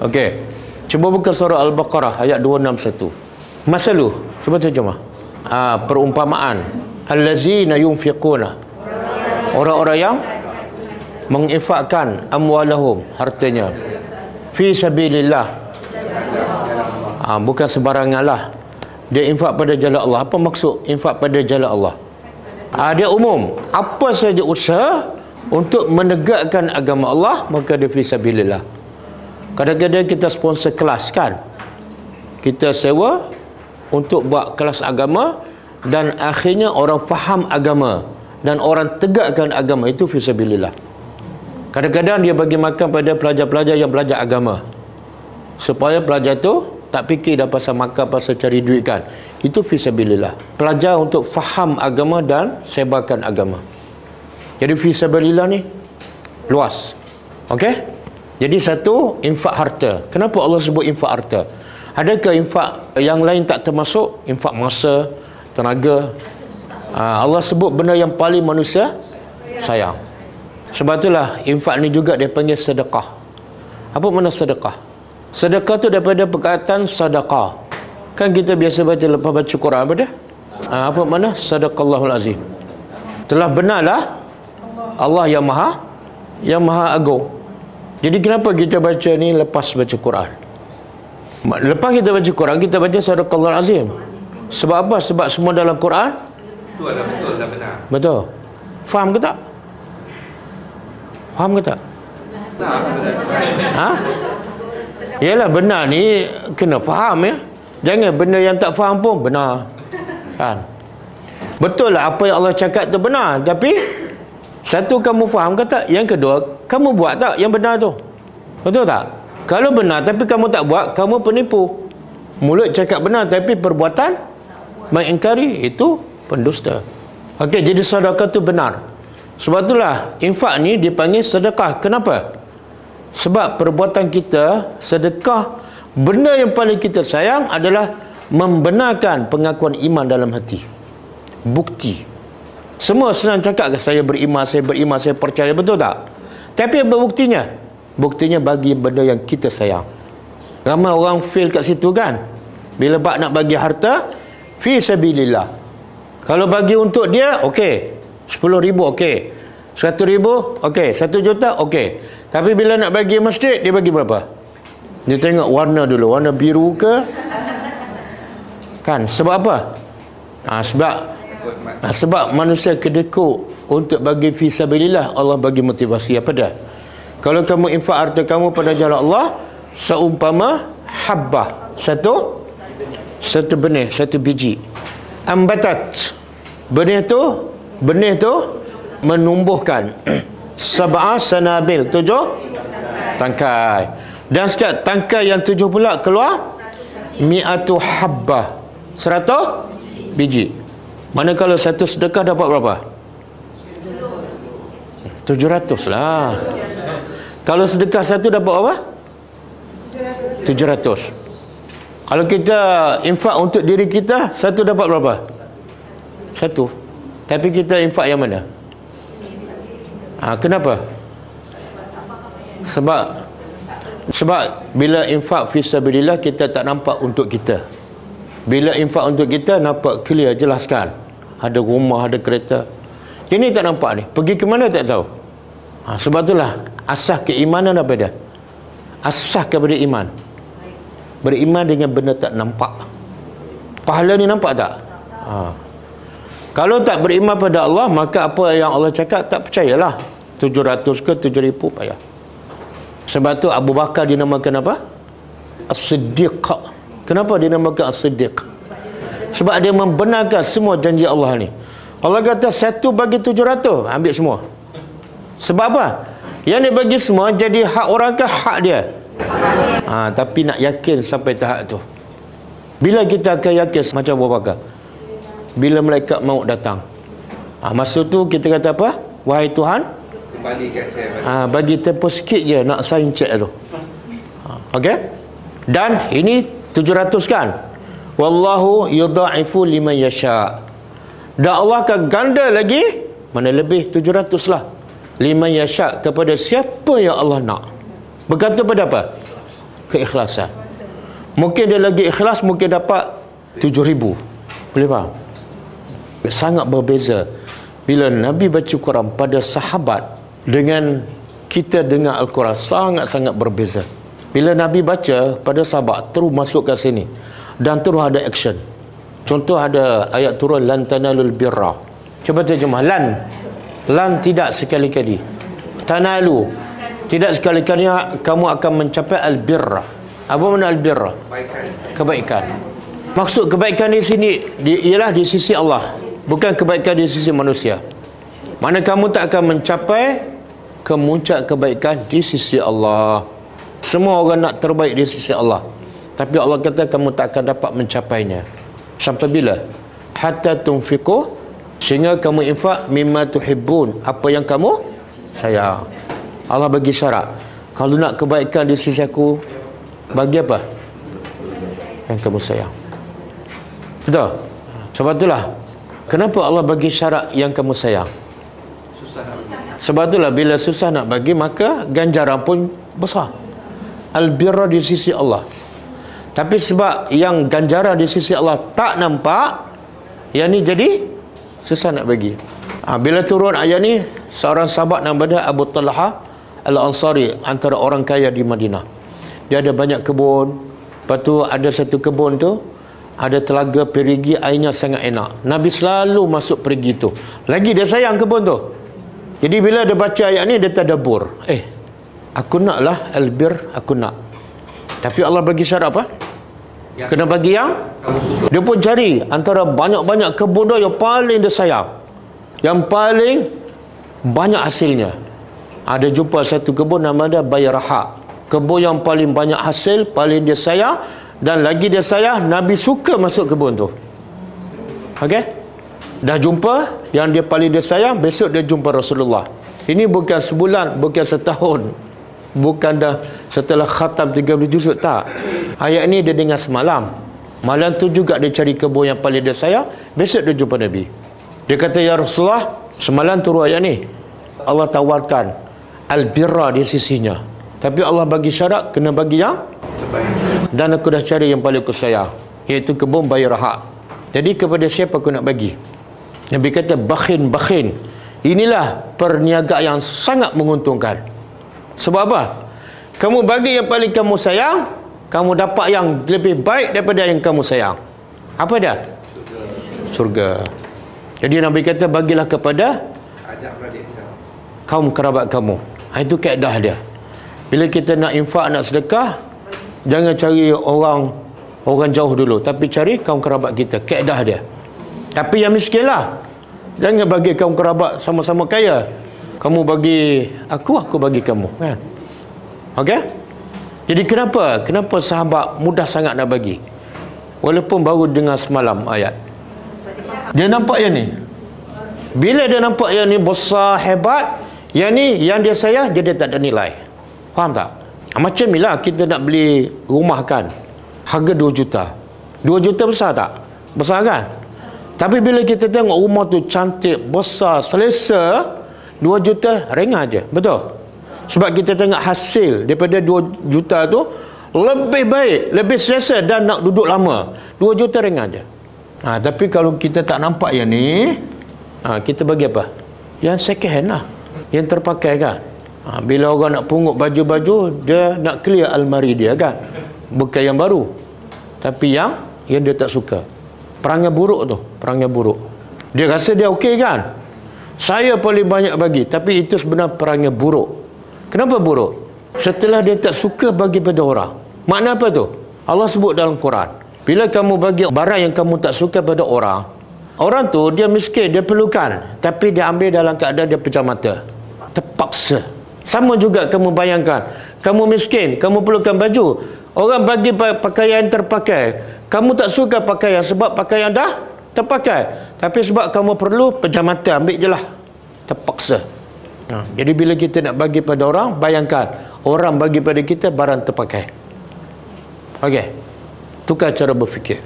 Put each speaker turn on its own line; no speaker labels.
Okey. Cuba buka surah Al-Baqarah ayat 261. Masalu, cuba terjemah. Perumpamaan. Allazina yunfiquna. Orang-orang yang menginfakkan amwalahum, hartanya, fi sabilillah. Bukan sembarangan lah. Dia infak pada jalan Allah. Apa maksud infak pada jalan Allah? Dia umum. Apa saja usaha untuk menegakkan agama Allah, maka dia fi sabilillah. Kadang-kadang kita sponsor kelas kan, kita sewa untuk buat kelas agama, dan akhirnya orang faham agama dan orang tegakkan agama, itu fi sabilillah. Kadang-kadang dia bagi makan pada pelajar-pelajar yang belajar agama, supaya pelajar tu tak fikir dah pasal makan, pasal cari duit kan. Itu fi sabilillah. Pelajar untuk faham agama dan sebarkan agama. Jadi fi sabilillah ni luas. Okey? Jadi satu, infak harta. Kenapa Allah sebut infak harta? Adakah infak yang lain tak termasuk? Infak masa, tenaga. Allah sebut benda yang paling manusia sayang. Sebab itulah infak ni juga dia panggil sedekah. Apa makna sedekah? Sedekah tu daripada perkataan sedekah. Kan kita biasa baca lepas baca Quran apa dia? Apa makna? Sadaqallahul azim. Telah benarlah Allah yang maha agung. Jadi kenapa kita baca ni lepas baca Quran? Lepas kita baca Quran, kita baca Sadaqallahul azim. Sebab apa? Sebab semua dalam Quran
itu adalah betul dan benar.
Betul. Faham ke tak? Faham ke tak? Yalah, benar ni kena faham ya. Jangan benda yang tak faham pun benar. Kan? Betul lah apa yang Allah cakap tu benar, tapi satu, kamu faham ke tak? Yang kedua, kamu buat tak yang benar tu? Betul tak? Kalau benar tapi kamu tak buat, kamu penipu. Mulut cakap benar tapi perbuatan mengingkari, itu pendusta. Okey, jadi sedekah tu benar. Sebab itulah infak ni dipanggil sedekah. Kenapa? Sebab perbuatan kita, sedekah, benda yang paling kita sayang adalah membenarkan pengakuan iman dalam hati. Bukti. Semua senang cakap ke saya beriman, saya percaya, betul tak? Tapi apa buktinya? Buktinya bagi benda yang kita sayang. Ramai orang fail kat situ kan. Bila bak nak bagi harta, fi sabilillah. Kalau bagi untuk dia, okey. 10,000 okey. 100,000 okey. 1 juta okey. Tapi bila nak bagi masjid, dia bagi berapa? Dia tengok warna dulu, warna biru ke? Kan? Sebab apa? Sebab manusia kedekut untuk bagi fi sabilillah. Allah bagi motivasi apa dia? Kalau kamu infak harta kamu pada jalan Allah, seumpama habbah, satu benih, satu biji, ambatat, benih tu menumbuhkan sab'a sanabil, 7 tangkai, dan setiap tangkai yang 7 pula keluar mi'atu habbah, 100 biji. Manakala satu sedekah dapat berapa? 700 lah. Kalau sedekah satu dapat apa? 700. Kalau kita infak untuk diri kita, satu dapat berapa? 1. Tapi kita infak yang mana? Kenapa? Sebab bila infak fi sabilillah, kita tak nampak untuk kita. Bila infak untuk kita, nampak clear, jelaskan. Ada rumah, ada kereta. Ini tak nampak ni. Pergi ke mana tak tahu. Sebab itulah asas keimanan apa dia? Asas kepada iman. Beriman dengan benda tak nampak. Pahala ni nampak tak? Kalau tak beriman pada Allah, maka apa yang Allah cakap tak percayalah. 700 ke 7,000 payah. Sebab tu Abu Bakar dinamakan apa? As-Siddiq. Kenapa dinamakan As-Siddiq? Sebab dia membenarkan semua janji Allah ni. Allah kata 1 bagi 700, ambil semua. Sebab apa? Yang dia bagi semua jadi hak orang ke hak dia? Tapi nak yakin sampai tahap tu. Bila kita akan yakin macam Abu Bakar? Bila malaikat maut datang. Masa tu kita kata apa? Wahai Tuhan,
kembalikan saya
bagi tempoh sikit je nak sign check tu. Okey? Dan ini 700 kan? Wallahu yudha'ifu liman yasha'. Dan Allah akan ganda lagi, mana lebih 700 lah. Liman yasha', kepada siapa yang Allah nak. Berkata pada apa? keikhlasan. Mungkin dia lagi ikhlas, mungkin dapat 7,000. Boleh faham? Sangat berbeza bila Nabi baca Quran pada sahabat dengan kita dengar Al-Quran, sangat-sangat berbeza. Bila Nabi baca pada sahabat, terus masuk ke sini dan terus ada action. Contoh ada ayat turun, lan tanalul birra. Cuba terjemah. Lan tidak sekali-kali. Tanalu, tidak sekali-kali kamu akan mencapai al-birra. Apa makna al-birra? Kebaikan. Maksud kebaikan di sini ialah di sisi Allah, bukan kebaikan di sisi manusia. Mana kamu tak akan mencapai kemuncak kebaikan di sisi Allah. Semua orang nak terbaik di sisi Allah, tapi Allah kata kamu tak akan dapat mencapainya. Sampai bila? Hatta tunfiqu, sehingga kamu infak mimma tuhibbun, apa yang kamu sayang. Allah bagi syarat, kalau nak kebaikan di sisi aku, bagi apa? Yang kamu sayang. Betul? Sebab itulah kenapa Allah bagi syarat yang kamu sayang. Sebab itulah bila susah nak bagi, maka ganjaran pun besar. Al-birra di sisi Allah. Tapi sebab yang ganjaran di sisi Allah tak nampak, yang ni jadi susah nak bagi. Bila turun ayat ni, seorang sahabat namanya Abu Talha Al-Ansari, antara orang kaya di Madinah. Dia ada banyak kebun. Lepas tu ada satu kebun tu ada telaga perigi, airnya sangat enak. Nabi selalu masuk perigi tu. Lagi dia sayang kebun tu. Jadi bila dia baca ayat ni, dia tadabbur. Aku naklah albir, aku nak. Tapi Allah bagi syarat apa? Kena bagi yang dia pun cari antara banyak-banyak kebun dia yang paling dia sayang, yang paling banyak hasilnya. Ada jumpa satu kebun nama dia Bayraha. Kebun yang paling banyak hasil, paling dia sayang, dan lagi dia sayang, Nabi suka masuk kebun tu. Okey? Dah jumpa yang dia paling dia sayang, besok dia jumpa Rasulullah. Ini bukan sebulan, bukan setahun, bukan dah setelah khatam 30 juzuk, tak. Ayat ni dia dengar semalam. Malam tu juga dia cari kebun yang paling dia sayang, besok dia jumpa Nabi. Dia kata, ya Rasulullah, semalam turun ayat ni, Allah tawarkan al-birra di sisinya, tapi Allah bagi syarat kena bagi yang terbaik. Dan aku dah cari yang paling aku sayang, iaitu kebun Bayraha. Jadi kepada siapa aku nak bagi? Nabi kata, bakhin. Inilah perniagaan yang sangat menguntungkan. Sebab apa? Kamu bagi yang paling kamu sayang, kamu dapat yang lebih baik daripada yang kamu sayang. Apa dia? Surga. Jadi Nabi kata, bagilah kepada kaum kerabat kamu. Itu kaedah dia. Bila kita nak infak, nak sedekah, jangan cari orang jauh dulu, tapi cari kaum kerabat kita. Kaedah dia. Tapi yang miskin lah, jangan bagi kaum kerabat sama-sama kaya. Kamu bagi aku bagi kamu, kan? Okey? Jadi kenapa sahabat mudah sangat nak bagi? Walaupun baru dengar semalam ayat. Dia nampak yang ni. Bila dia nampak yang ni besar, hebat, yang ni yang dia sayang, dia tak ada nilai. Faham tak? Macam ni lah kita nak beli rumah, kan, harga 2 juta. 2 juta besar tak? Besar, kan? Tapi bila kita tengok rumah tu cantik, besar, selesa, 2 juta ringan je. Betul? Sebab kita tengok hasil daripada 2 juta tu lebih baik, lebih selesa dan nak duduk lama. 2 juta ringan je. Tapi kalau kita tak nampak yang ni, kita bagi apa? Yang second hand lah, yang terpakai, kan? Bila orang nak pungut baju-baju, dia nak clear almari dia, kan? Bukan yang baru, tapi yang dia tak suka. Perangai buruk tu, perangai buruk. Dia rasa dia okey, kan? Saya paling banyak bagi, tapi itu sebenarnya perangai buruk. Kenapa buruk? Setelah dia tak suka bagi pada orang. Makna apa tu? Allah sebut dalam Quran, bila kamu bagi barang yang kamu tak suka pada orang, orang tu dia miskin, dia perlukan, tapi dia ambil dalam keadaan dia pejam mata, terpaksa. Sama juga kamu bayangkan, kamu miskin, kamu perlukan baju, orang bagi pakaian terpakai, kamu tak suka pakaian sebab pakaian dah terpakai, tapi sebab kamu perlu, pejam mata, ambil je lah, terpaksa. Jadi bila kita nak bagi pada orang, bayangkan orang bagi pada kita barang terpakai. Okey, tukar cara berfikir.